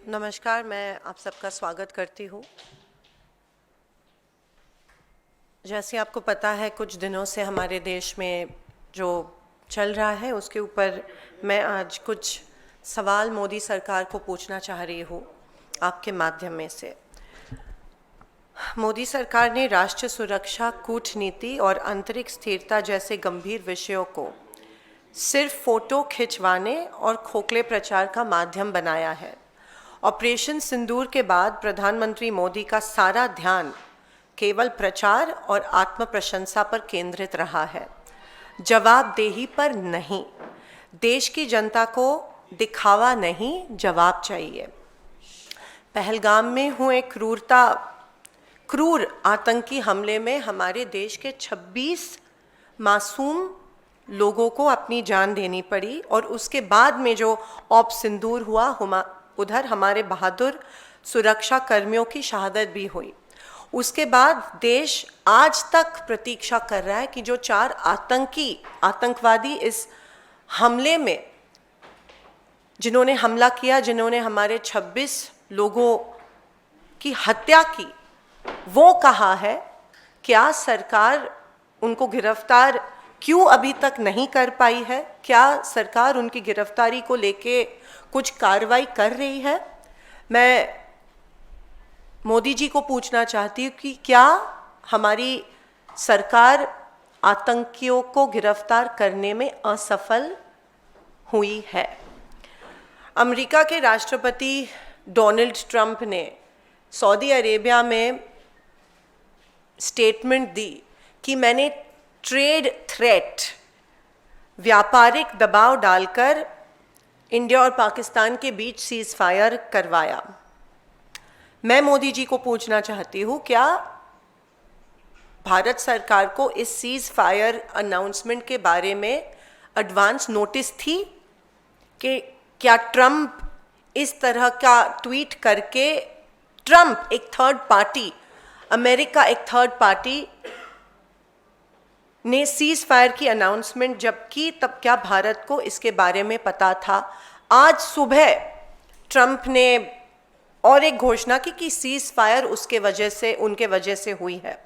नमस्कार, मैं आप सबका स्वागत करती हूँ। जैसे आपको पता है, कुछ दिनों से हमारे देश में जो चल रहा है उसके ऊपर मैं आज कुछ सवाल मोदी सरकार को पूछना चाह रही हूँ आपके माध्यम में से। मोदी सरकार ने राष्ट्रीय सुरक्षा, कूटनीति और आंतरिक स्थिरता जैसे गंभीर विषयों को सिर्फ फोटो खिंचवाने और खोखले प्रचार का माध्यम बनाया है। ऑपरेशन सिंदूर के बाद प्रधानमंत्री मोदी का सारा ध्यान केवल प्रचार और आत्म प्रशंसा पर केंद्रित रहा है, जवाबदेही पर नहीं। देश की जनता को दिखावा नहीं, जवाब चाहिए। पहलगाम में हुए क्रूर आतंकी हमले में हमारे देश के 26 मासूम लोगों को अपनी जान देनी पड़ी और उसके बाद में जो ऑप सिंदूर हुआ, उधर हमारे बहादुर सुरक्षा कर्मियों की शहादत भी हुई। उसके बाद देश आज तक प्रतीक्षा कर रहा है कि जो 4 आतंकवादी इस हमले में जिन्होंने हमला किया, जिन्होंने हमारे 26 लोगों की हत्या की, वो कहाँ है? क्या सरकार उनको गिरफ्तार क्यों अभी तक नहीं कर पाई है? क्या सरकार उनकी गिरफ्तारी को लेके कुछ कार्रवाई कर रही है? मैं मोदी जी को पूछना चाहती हूँ कि क्या हमारी सरकार आतंकियों को गिरफ्तार करने में असफल हुई है? अमेरिका के राष्ट्रपति डोनाल्ड ट्रंप ने सऊदी अरेबिया में स्टेटमेंट दी कि मैंने ट्रेड थ्रेट, व्यापारिक दबाव डालकर इंडिया और पाकिस्तान के बीच सीज फायर करवाया। मैं मोदी जी को पूछना चाहती हूँ, क्या भारत सरकार को इस सीज फायर अनाउंसमेंट के बारे में एडवांस नोटिस थी कि क्या ट्रंप इस तरह का ट्वीट करके, ट्रंप एक थर्ड पार्टी, अमेरिका एक थर्ड पार्टी ने सीज फायर की अनाउंसमेंट जब की, तब क्या भारत को इसके बारे में पता था? आज सुबह ट्रंप ने और एक घोषणा की कि सीज फायर उनके वजह से हुई है।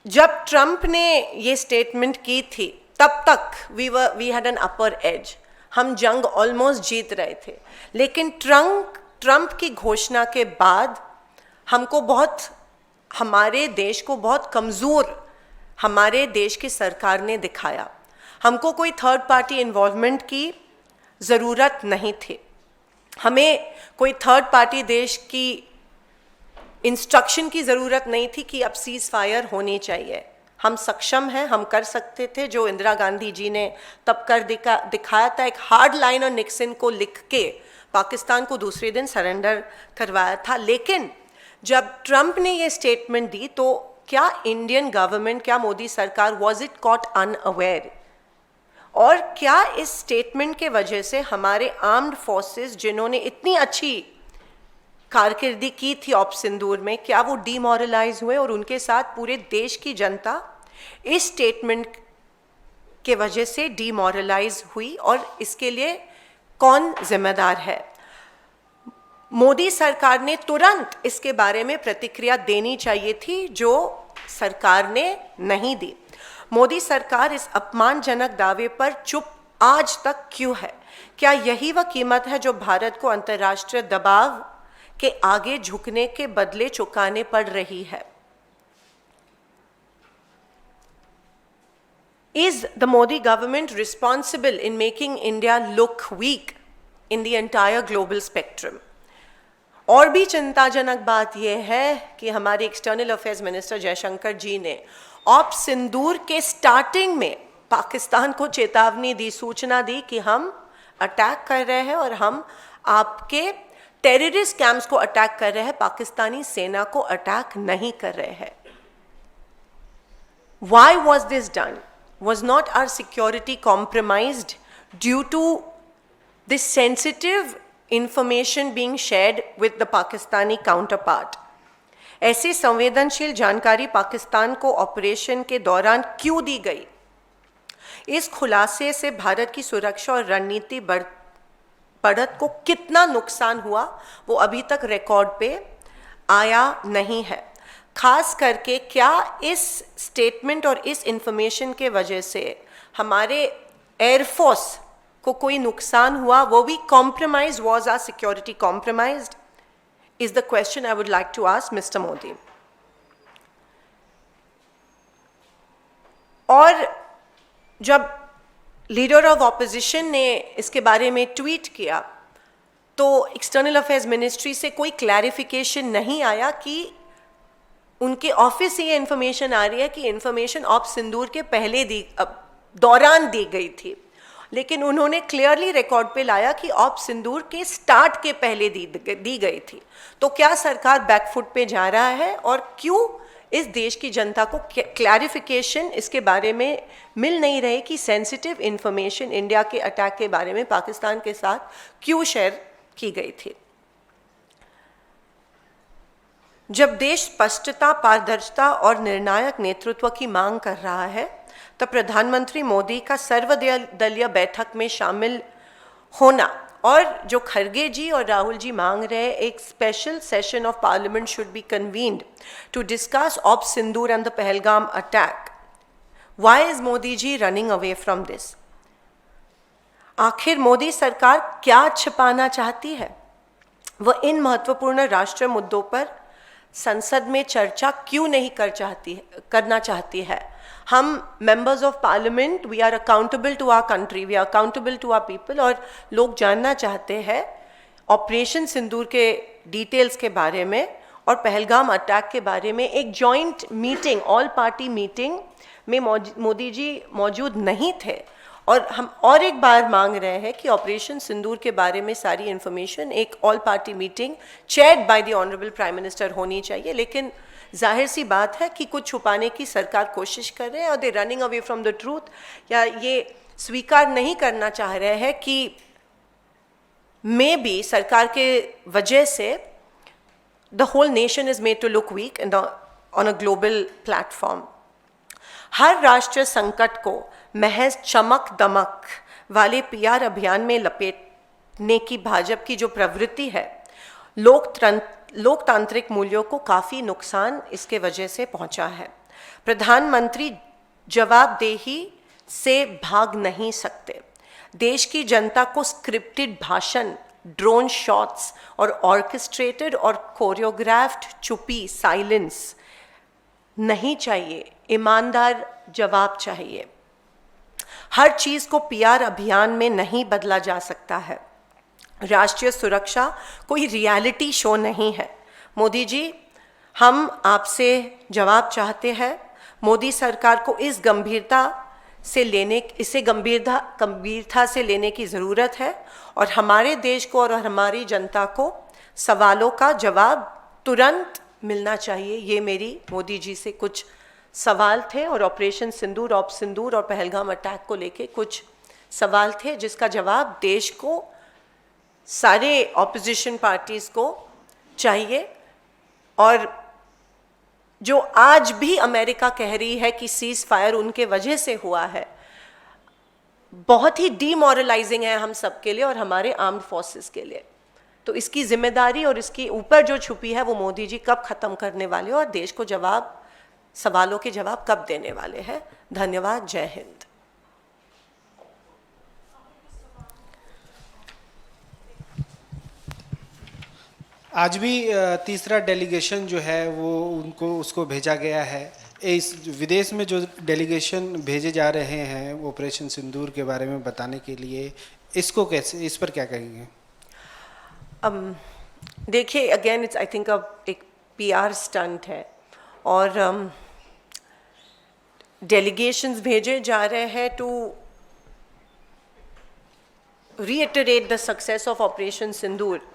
जब ट्रंप ने ये स्टेटमेंट की थी, तब तक we had an upper edge, हम जंग ऑलमोस्ट जीत रहे थे। लेकिन ट्रंप की घोषणा के बाद हमारे देश को बहुत कमज़ोर हमारे देश की सरकार ने दिखाया। हमको कोई थर्ड पार्टी इन्वॉल्वमेंट की ज़रूरत नहीं थी। हमें कोई थर्ड पार्टी देश की इंस्ट्रक्शन की ज़रूरत नहीं थी कि अब सीज फायर होनी चाहिए। हम सक्षम हैं, हम कर सकते थे जो इंदिरा गांधी जी ने तब कर दिखाया था। एक हार्ड लाइन और निक्सन को लिख के पाकिस्तान को दूसरे दिन सरेंडर करवाया था। लेकिन जब ट्रंप ने ये स्टेटमेंट दी, तो क्या इंडियन गवर्नमेंट, क्या मोदी सरकार वॉज इट कॉट अनअवेयर? और क्या इस स्टेटमेंट के वजह से हमारे आर्म्ड फोर्सेस, जिन्होंने इतनी अच्छी कारकिर्दी की थी ऑप सिंदूर में, क्या वो डीमोरलाइज हुए और उनके साथ पूरे देश की जनता इस स्टेटमेंट के वजह से डीमोरलाइज हुई? और इसके लिए कौन जिम्मेदार है? मोदी सरकार ने तुरंत इसके बारे में प्रतिक्रिया देनी चाहिए थी, जो सरकार ने नहीं दी। मोदी सरकार इस अपमानजनक दावे पर चुप आज तक क्यों है? क्या यही वह कीमत है जो भारत को अंतर्राष्ट्रीय दबाव के आगे झुकने के बदले चुकाने पड़ रही है? Is the Modi government responsible in making India look weak in the entire global spectrum? और भी चिंताजनक बात यह है कि हमारे एक्सटर्नल अफेयर्स मिनिस्टर जयशंकर जी ने ऑप सिंदूर के स्टार्टिंग में पाकिस्तान को चेतावनी दी, सूचना दी कि हम अटैक कर रहे हैं और हम आपके टेररिस्ट कैंप्स को अटैक कर रहे हैं, पाकिस्तानी सेना को अटैक नहीं कर रहे हैं। Why was this done? Was not our security compromised due to this sensitive information being shared with the Pakistani counterpart? ऐसी संवेदनशील जानकारी पाकिस्तान को ऑपरेशन के दौरान क्यों दी गई? इस खुलासे से भारत की सुरक्षा और रणनीति बढ़त को कितना नुकसान हुआ वो अभी तक रिकॉर्ड पे आया नहीं है। खास करके क्या इस स्टेटमेंट और इस इंफॉर्मेशन के वजह से हमारे एयरफोर्स को कोई नुकसान हुआ, वो भी compromise, was our security compromised, is the question I would like to ask mister Modi. और जब लीडर ऑफ ऑपोजिशन ने इसके बारे में ट्वीट किया तो एक्सटर्नल अफेयर्स मिनिस्ट्री से कोई क्लैरिफिकेशन नहीं आया कि उनके ऑफिस से ये इन्फॉर्मेशन आ रही है कि इन्फॉर्मेशन ऑप सिंदूर के पहले दौरान दी गई थी, लेकिन उन्होंने क्लियरली रिकॉर्ड पे लाया कि ऑप सिंदूर के स्टार्ट के पहले दी गई थी। तो क्या सरकार बैकफुट पे जा रहा है और क्यों इस देश की जनता को क्लैरिफिकेशन इसके बारे में मिल नहीं रही कि सेंसिटिव इंफॉर्मेशन इंडिया के अटैक के बारे में पाकिस्तान के साथ क्यों शेयर की गई थी। जब देश स्पष्टता, पारदर्शिता और निर्णायक नेतृत्व की मांग कर रहा है तब प्रधानमंत्री मोदी का सर्वदलीय बैठक में शामिल होना और जो खरगे जी और राहुल जी मांग रहे हैं एक special session of parliament should be convened to discuss op Sindoor and the Pahalgam attack. Why is Modi ji running away from this? आखिर मोदी सरकार क्या छिपाना चाहती है? वह इन महत्वपूर्ण राष्ट्रीय मुद्दों पर संसद में चर्चा क्यों नहीं करना चाहती है? हम members of parliament, we are accountable to our country, we are accountable to our people, और लोग जानना चाहते हैं ऑपरेशन सिंदूर के डिटेल्स के बारे में और पहलगाम अटैक के बारे में। एक joint meeting, all party meeting में मोदी जी मौजूद नहीं थे और हम और एक बार मांग रहे हैं कि ऑपरेशन सिंदूर के बारे में सारी इन्फॉर्मेशन एक all party meeting chaired by the honourable prime minister होनी चाहिए। लेकिन जाहिर सी बात है कि कुछ छुपाने की सरकार कोशिश कर रहे हैं और दे running away from the truth, या ये स्वीकार नहीं करना चाह रहे हैं कि मे बी सरकार के वजह से the whole nation is made to look weak on a global platform. हर राष्ट्रीय संकट को महज चमक दमक वाले पीआर अभियान में लपेटने की भाजपा की जो प्रवृत्ति है, लोकतांत्रिक मूल्यों को काफ़ी नुकसान इसके वजह से पहुंचा है। प्रधानमंत्री जवाबदेही से भाग नहीं सकते। देश की जनता को स्क्रिप्टेड भाषण, ड्रोन शॉट्स और ऑर्केस्ट्रेटेड और कोरियोग्राफ्ड चुप्पी, साइलेंस नहीं चाहिए, ईमानदार जवाब चाहिए। हर चीज़ को पीआर अभियान में नहीं बदला जा सकता है। राष्ट्रीय सुरक्षा कोई रियलिटी शो नहीं है। मोदी जी, हम आपसे जवाब चाहते हैं। मोदी सरकार को इसे गंभीरता से लेने की ज़रूरत है और हमारे देश को और हमारी जनता को सवालों का जवाब तुरंत मिलना चाहिए। ये मेरी मोदी जी से कुछ सवाल थे और ऑपरेशन सिंदूर, ऑप सिंदूर और पहलगाम अटैक को लेके कुछ सवाल थे जिसका जवाब देश को, सारे ऑपोजिशन पार्टीज़ को चाहिए। और जो आज भी अमेरिका कह रही है कि सीज फायर उनके वजह से हुआ है, बहुत ही डीमोरलाइजिंग है हम सब के लिए और हमारे आर्म्ड फोर्सेस के लिए। तो इसकी जिम्मेदारी और इसकी ऊपर जो छुपी है वो मोदी जी कब ख़त्म करने वाले और देश को सवालों के जवाब कब देने वाले हैं। धन्यवाद। जय हिंद। आज भी तीसरा डेलीगेशन जो है वो उसको भेजा गया है। इस विदेश में जो डेलीगेशन भेजे जा रहे हैं ऑपरेशन सिंदूर के बारे में बताने के लिए, इसको कैसे, इस पर क्या कहेंगे? देखिए, अगेन इट्स आई थिंक एक पीआर स्टंट है और डेलीगेशंस भेजे जा रहे हैं to reiterate the success of operation Sindoor.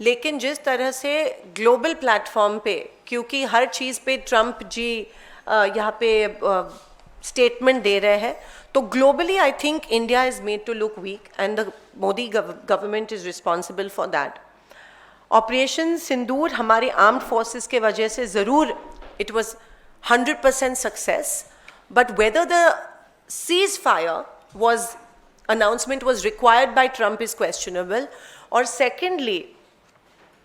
लेकिन जिस तरह से ग्लोबल प्लेटफॉर्म पे, क्योंकि हर चीज़ पे ट्रंप जी यहाँ पे स्टेटमेंट दे रहे हैं, तो globally I think India is made to look weak and the Modi government is responsible for that. Operation Sindoor हमारे आर्म्ड फोर्सेस के वजह से ज़रूर it was 100% success, but whether the cease fire was announcement was required by Trump is questionable. और secondly,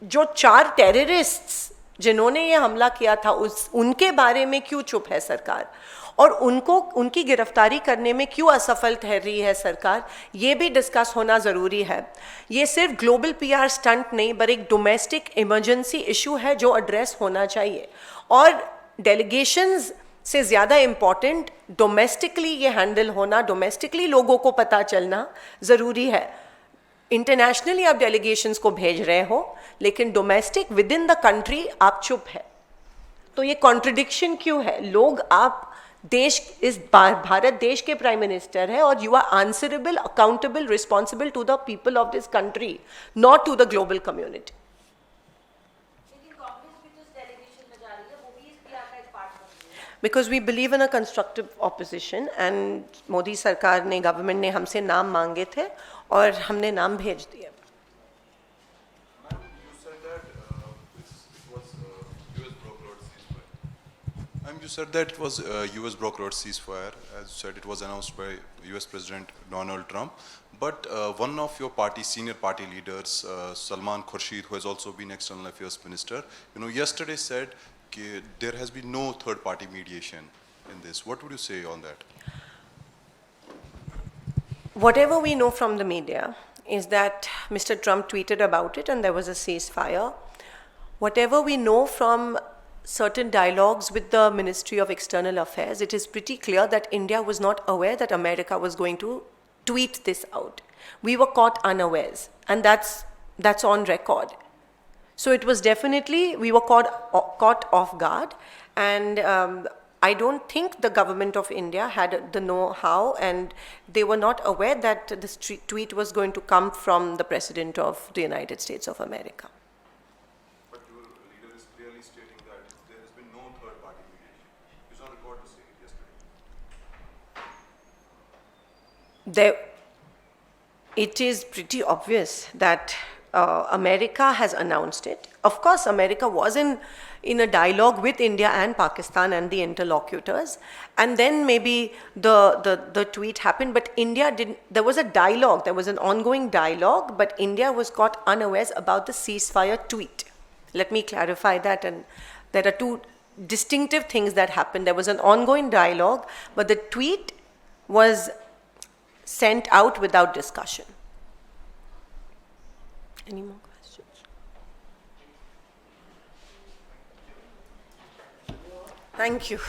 जो 4 terrorists जिन्होंने ये हमला किया था उनके बारे में क्यों चुप है सरकार, और उनकी गिरफ्तारी करने में क्यों असफल ठहर रही है सरकार, ये भी डिस्कस होना ज़रूरी है. ये सिर्फ ग्लोबल पीआर स्टंट नहीं, पर एक डोमेस्टिक इमरजेंसी इशू है जो एड्रेस होना चाहिए. और डेलीगेशंस से ज़्यादा इम्पॉर्टेंट डोमेस्टिकली ये हैंडल होना, डोमेस्टिकली लोगों को पता चलना ज़रूरी है. इंटरनेशनली आप डेलीगेशंस को भेज रहे हो, लेकिन domestic with in the country आप चुप है. तो ये कॉन्ट्रडिक्शन क्यों है? लोग, आप देश, इस भारत देश के प्राइम मिनिस्टर है, और you are answerable, accountable, responsible to the people of this country, not to the global community. Because we believe in a constructive opposition, and Modi सरकार ने, गवर्नमेंट ने हमसे नाम मांगे थे और हमने नाम भेज दिए. You said that it was US brokered ceasefire. As you said, it was announced by US President Donald Trump. But one of your party, senior party leaders, Salman Khurshid, who has also been External Affairs Minister, yesterday said that there has been no third-party mediation in this. What would you say on that? Whatever we know from the media is that Mr. Trump tweeted about it and there was a ceasefire. Whatever we know from certain dialogues with the Ministry of External Affairs, it is pretty clear that India was not aware that America was going to tweet this out. We were caught unawares, and that's on record. So it was definitely, we were caught off guard, and I don't think the government of India had the know-how, and they were not aware that this tweet was going to come from the President of the United States of America. But your leader is clearly stating that there has been no third-party mediation. He's on record to say it yesterday. It is pretty obvious that America has announced it. Of course, America was in a dialogue with India and Pakistan and the interlocutors, and then maybe the tweet happened, but India didn't. There was a dialogue, there was an ongoing dialogue, but India was caught unawares about the ceasefire tweet. Let me clarify that, and there are two distinctive things that happened. There was an ongoing dialogue, but the tweet was sent out without discussion. Any more questions? Thank you.